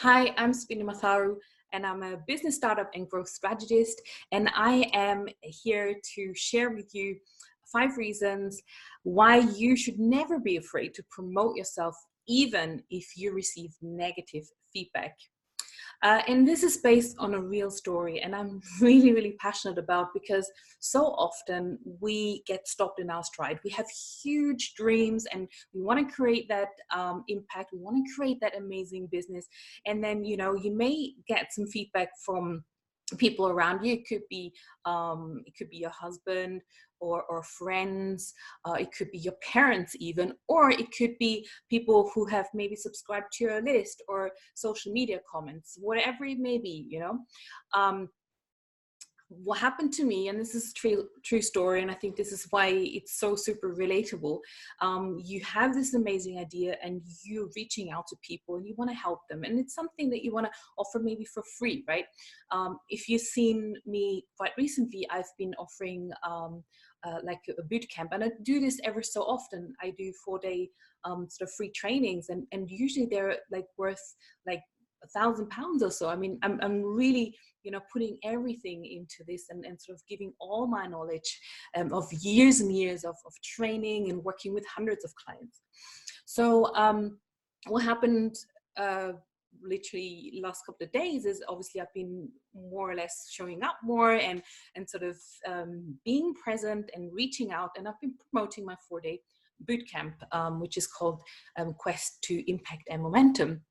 Hi, I'm Spini Matharu, and I'm a business startup and growth strategist. And I am here to share with you 5 reasons why you should never be afraid to promote yourself, even if you receive negative feedback. And this is based on a real story, and I'm really passionate about, because so often we get stopped in our stride. We have huge dreams and we want to create that impact. We want to create that amazing business. And then, you may get some feedback from people around you. It could be your husband or friends. It could be your parents even, or it could be people who have maybe subscribed to your list, or social media comments, whatever it may be. What happened to me, and this is true story, and I think this is why it's so super relatable. You have this amazing idea and you're reaching out to people and you want to help them, and it's something that you want to offer maybe for free, right? If you've seen me quite recently, I've been offering like a boot camp, and I do this ever so often. I do 4-day sort of free trainings, and usually they're like worth like £1,000 or so. I mean, I'm really putting everything into this, and sort of giving all my knowledge of years and years of training and working with hundreds of clients. So what happened literally last couple of days is, obviously I've been more or less showing up more and sort of being present and reaching out, and I've been promoting my 4-day bootcamp, which is called Quest to Impact and Momentum.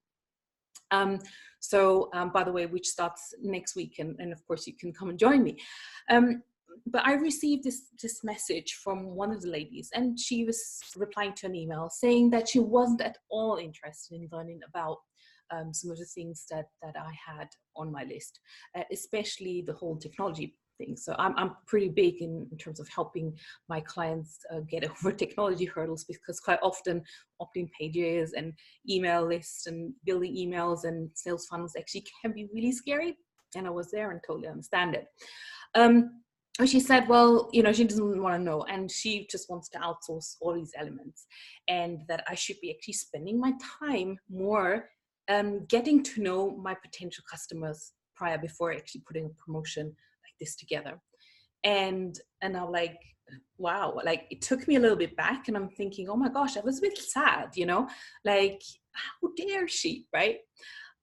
By the way, which starts next week, and of course you can come and join me. But I received this message from one of the ladies, and she was replying to an email saying that she wasn't at all interested in learning about some of the things that I had on my list, especially the whole technology thing. So I'm pretty big in terms of helping my clients get over technology hurdles, because quite often opt-in pages and email lists and building emails and sales funnels actually can be really scary. And I was there and totally understand it. She said, well, she doesn't want to know, and she just wants to outsource all these elements, and that I should be actually spending my time more getting to know my potential customers before actually putting a promotion like this together. And I'm like, wow, like it took me a little bit back, and I'm thinking, oh my gosh, I was a bit sad, like, how dare she, right?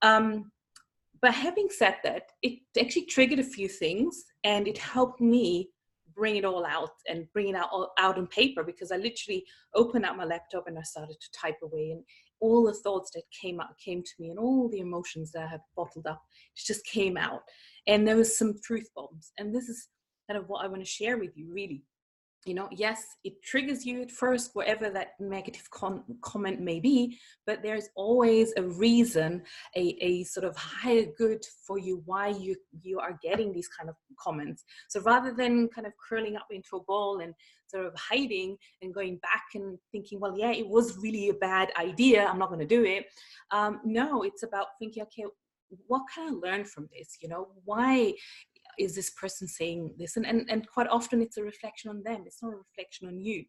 But having said that, it actually triggered a few things, and it helped me bring it all out and bring it out on paper, because I literally opened up my laptop and I started to type away, and all the thoughts that came to me, and all the emotions that I had bottled up just came out. And there was some truth bombs, and this is kind of what I want to share with you, really. Yes, it triggers you at first, whatever that negative comment may be, but there's always a reason, a sort of higher good for you, why you are getting these kind of comments. So rather than kind of curling up into a ball and sort of hiding and going back and thinking, well, yeah, it was really a bad idea, I'm not going to do it. No, it's about thinking, okay, what can I learn from this? Why is this person saying this? And quite often it's a reflection on them. It's not a reflection on you.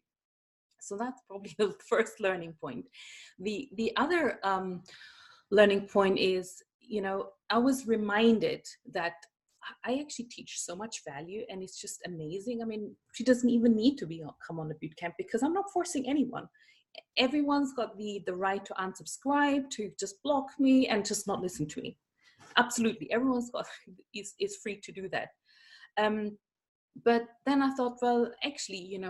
So that's probably the first learning point. The other learning point is, I was reminded that I actually teach so much value, and it's just amazing. I mean, she doesn't even need to come on a boot camp, because I'm not forcing anyone. Everyone's got the right to unsubscribe, to just block me and just not listen to me. Absolutely, everyone's got is free to do that. But then I thought, well, actually,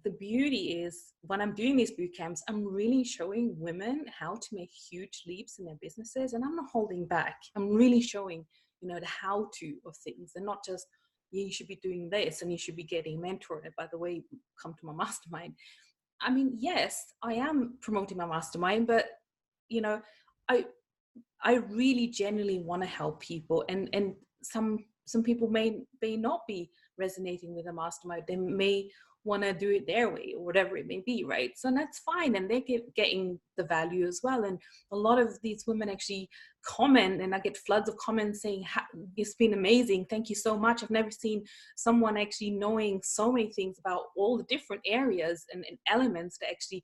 the beauty is, when I'm doing these boot camps, I'm really showing women how to make huge leaps in their businesses, and I'm not holding back. I'm really showing, the how-to of things, and not just, you should be doing this and you should be getting mentored. And by the way, come to my mastermind. I mean, yes, I am promoting my mastermind, but I really genuinely want to help people, and some people may not be resonating with a mastermind. They may want to do it their way, or whatever it may be, right? So that's fine, and they're getting the value as well. And a lot of these women actually comment, and I get floods of comments saying, it's been amazing, thank you so much. I've never seen someone actually knowing so many things about all the different areas and elements to actually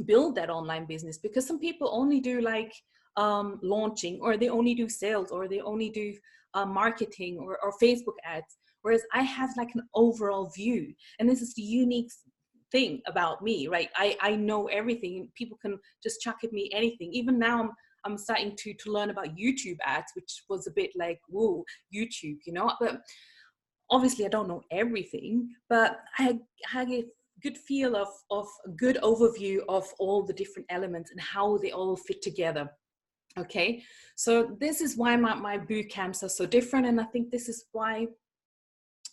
build that online business. Because some people only do like launching, or they only do sales, or they only do marketing or Facebook ads. Whereas I have like an overall view, and this is the unique thing about me, right? I know everything. People can just chuck at me anything. Even now I'm starting to learn about YouTube ads, which was a bit like, whoa, YouTube, you know. But obviously I don't know everything, but I had a good feel of a good overview of all the different elements and how they all fit together. Okay, so this is why my boot camps are so different, and I think this is why,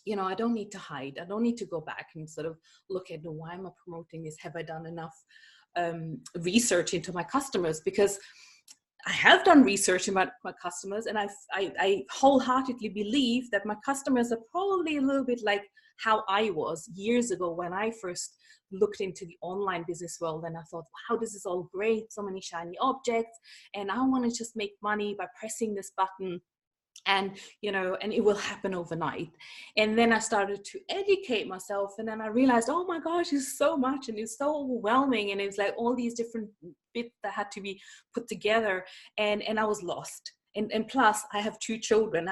you know, I don't need to hide. I don't need to go back and sort of look at, why am I promoting this? Have I done enough research into my customers? Because I have done research about my customers, and I wholeheartedly believe that my customers are probably a little bit like how I was years ago when I first looked into the online business world, and I thought, wow, this is all great, so many shiny objects, and I want to just make money by pressing this button, and you know, and it will happen overnight. And then I started to educate myself, and then I realized, oh my gosh, it's so much, and it's so overwhelming, and it's like all these different bits that had to be put together, and I was lost. And plus I have two children.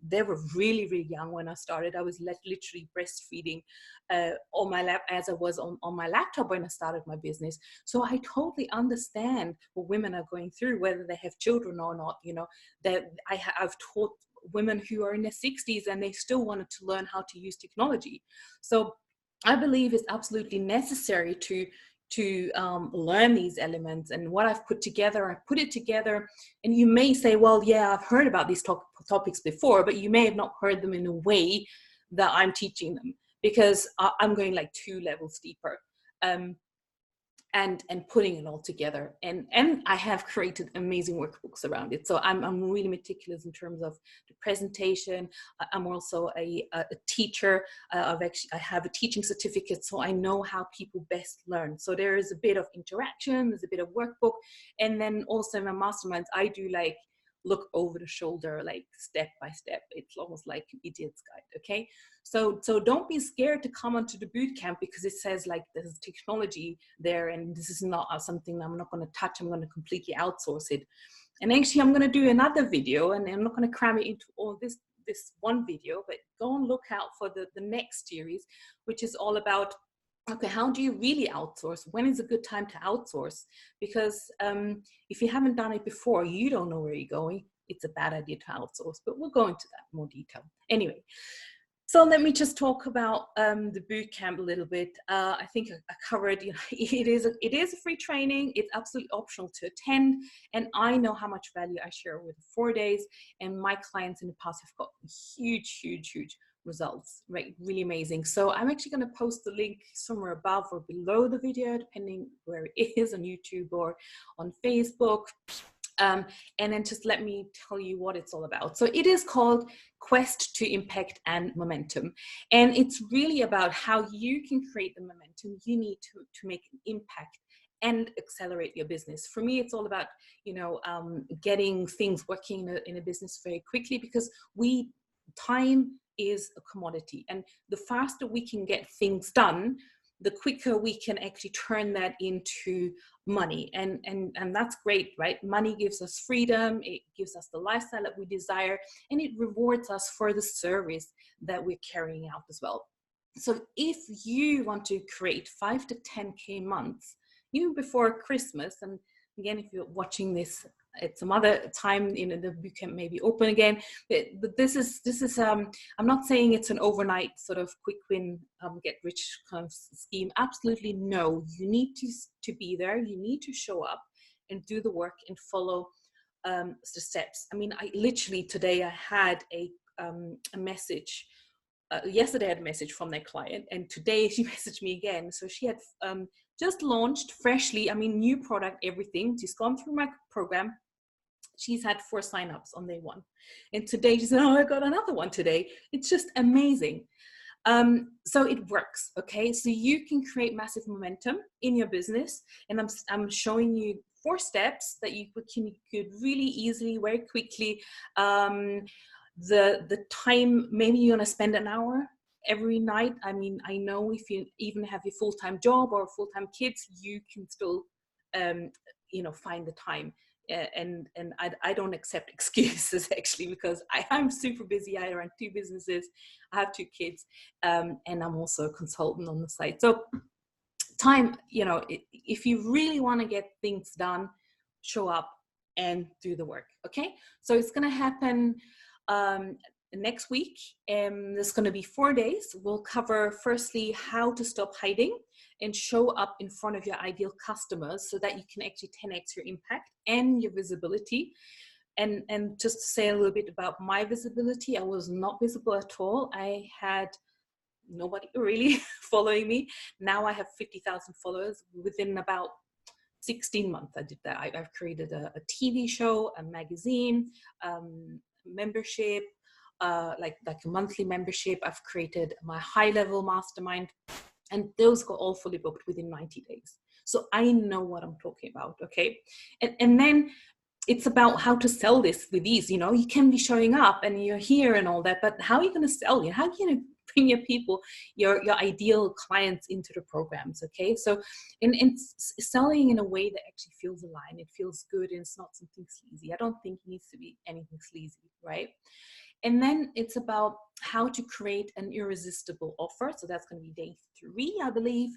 They were really, really young when I started. I was literally breastfeeding on my lap, as I was on my laptop when I started my business. So I totally understand what women are going through, whether they have children or not. You know, that I've taught women who are in their 60s and they still wanted to learn how to use technology. So I believe it's absolutely necessary to learn these elements. And what I've put together, I put it together. And you may say, well, yeah, I've heard about these topics before, but you may have not heard them in a way that I'm teaching them, because I'm going like 2 levels deeper. And putting it all together, and I have created amazing workbooks around it. So I'm really meticulous in terms of the presentation. I'm also a teacher. I have a teaching certificate, so I know how people best learn. So there is a bit of interaction, there's a bit of workbook, and then also in my masterminds I do like look over the shoulder, like step by step. It's almost like an idiot's guide. Okay, so don't be scared to come onto the boot camp because it says like there's technology there, and this is not something I'm not going to touch. I'm going to completely outsource it. And actually I'm going to do another video, and I'm not going to cram it into all this one video, but go and look out for the next series, which is all about, okay, how do you really outsource? When is a good time to outsource? Because if you haven't done it before, you don't know where you're going. It's a bad idea to outsource, but we'll go into that in more detail. Anyway, so let me just talk about the bootcamp a little bit. I think I covered, you know, it is a free training. It's absolutely optional to attend. And I know how much value I share over the 4 days. And my clients in the past have got huge, huge, huge results, right? Really amazing. So I'm actually going to post the link somewhere above or below the video, depending where it is, on YouTube or on Facebook. And then just let me tell you what it's all about. So it is called Quest to Impact and Momentum. And it's really about how you can create the momentum you need to make an impact and accelerate your business. For me, it's all about, you know, getting things working in a business very quickly, because time is a commodity. And the faster we can get things done, the quicker we can actually turn that into money. And that's great, right? Money gives us freedom, it gives us the lifestyle that we desire, and it rewards us for the service that we're carrying out as well. So if you want to create 5 to 10K months, even before Christmas, and again, if you're watching this at some other time, you know, the bootcamp may be open again, but this is I'm not saying it's an overnight sort of quick win, get rich kind of scheme. Absolutely no. You need to be there. You need to show up and do the work and follow the steps. I mean, I literally today I had a message. Yesterday I had a message from their client, and today she messaged me again. So she had just launched freshly, I mean, new product, everything. She's gone through my program. She's had 4 signups on day 1. And today she said, oh, I got another one today. It's just amazing. So it works, okay? So you can create massive momentum in your business. And I'm showing you 4 steps that you could really easily, very quickly, the time, maybe you're gonna spend an hour every night. I mean, I know if you even have a full-time job or full-time kids, you can still, you know, find the time. and I don't accept excuses actually, because I'm super busy. I run 2 businesses, I have 2 kids, and I'm also a consultant on the side. So time, you know, if you really want to get things done, show up and do the work. Okay, so it's going to happen next week. There's going to be 4 days. We'll cover firstly how to stop hiding and show up in front of your ideal customers so that you can actually 10x your impact and your visibility. And just to say a little bit about my visibility, I was not visible at all. I had nobody really following me. Now I have 50,000 followers within about 16 months. I did that. I've created a TV show, a magazine, membership, like a monthly membership. I've created my high-level mastermind, and those got all fully booked within 90 days. So I know what I'm talking about, okay? And then it's about how to sell this with ease. You know, you can be showing up and you're here and all that, but how are you going to sell? How are you going to bring your people, your ideal clients into the programs? Okay, so in selling in a way that actually feels aligned, it feels good, and it's not something sleazy. I don't think it needs to be anything sleazy, right? And then it's about how to create an irresistible offer. So that's going to be day 3, I believe,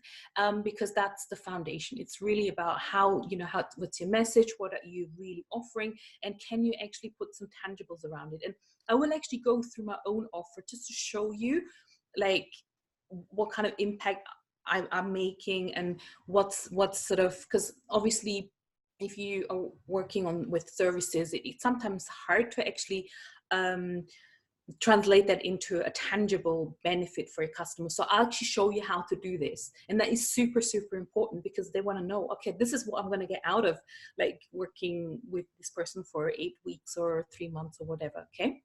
because that's the foundation. It's really about how, you know, what's your message? What are you really offering? And can you actually put some tangibles around it? And I will actually go through my own offer just to show you like what kind of impact I'm making, and what's sort of, because obviously if you are working on with services, it's sometimes hard to actually translate that into a tangible benefit for your customers. So I'll actually show you how to do this. And that is super, super important, because they want to know, okay, this is what I'm going to get out of like working with this person for 8 weeks or 3 months or whatever. Okay.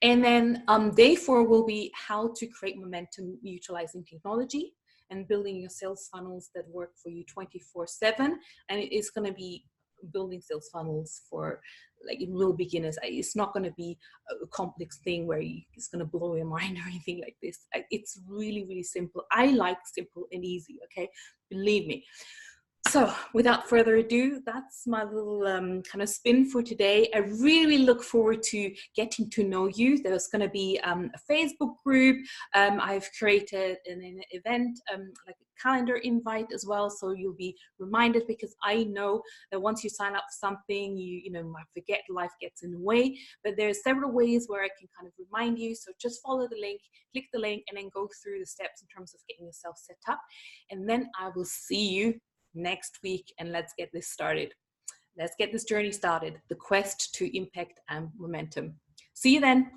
And then day 4 will be how to create momentum utilizing technology and building your sales funnels that work for you 24/7. And it is going to be building sales funnels for like real beginners. It's not going to be a complex thing where it's going to blow your mind or anything like this. It's really, really simple. I like simple and easy. Okay, believe me. So without further ado, that's my little kind of spin for today. I really look forward to getting to know you. There's going to be a Facebook group. I've created an event, like a calendar invite as well. So you'll be reminded, because I know that once you sign up for something, you might forget, life gets in the way. But there's several ways where I can kind of remind you. So just follow the link, click the link, and then go through the steps in terms of getting yourself set up. And then I will see you next week, and let's get this started. Let's get this journey started, the quest to impact and momentum. See you then.